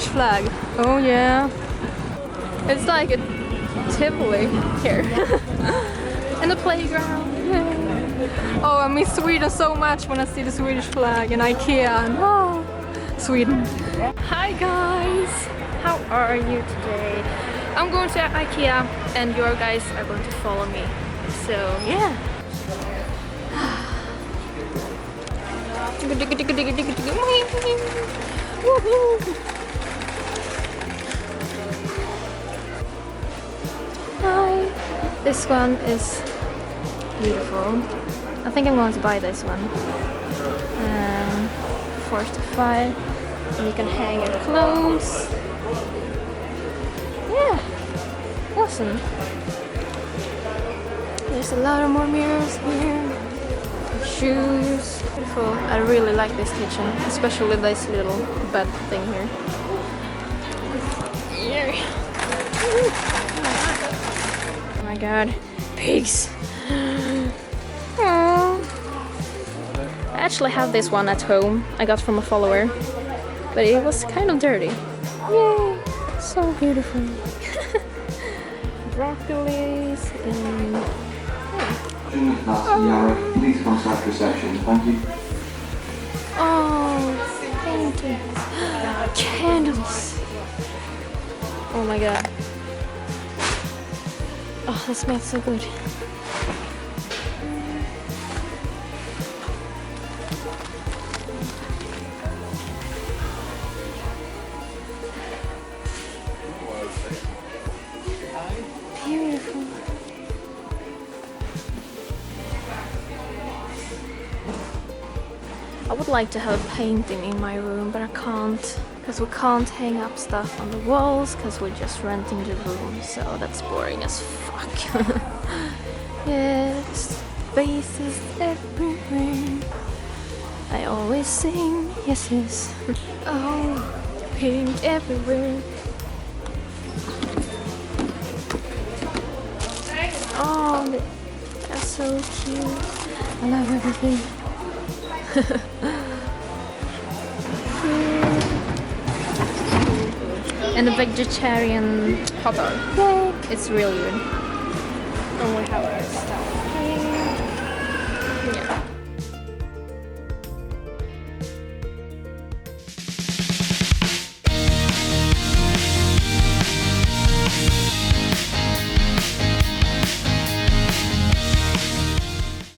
Swedish flag. Oh yeah. It's like a Tivoli here. And the playground. Yeah. Oh, I miss Sweden so much when I see the Swedish flag and IKEA. And, oh, Sweden. Hi guys, how are you today? I'm going to IKEA and your guys are going to follow me. So yeah. Hi. This one is beautiful. I think I'm going to buy this one. 4 to 5. And you can hang your clothes. Yeah. Awesome. There's a lot of more mirrors here. Shoes. Beautiful. I really like this kitchen, especially this little bed thing here. Oh my god. Pigs. Aww. I actually have this one at home. I got from a follower. But it was kind of dirty. Yay! So beautiful. Broccolis and... Please contact reception. Thank you. Oh, paintings. Candles. Oh my god. Oh, that smells so good. Beautiful. I would like to have a painting in my room, but I can't. Because we can't hang up stuff on the walls, because we're just renting the room, so that's boring as fuck. Yes, faces everywhere. I always sing, yes, yes. Oh, pink everywhere. Oh, that's so cute. I love everything. And the vegetarian hot dog. Yay! It's really good. And we have our stuff.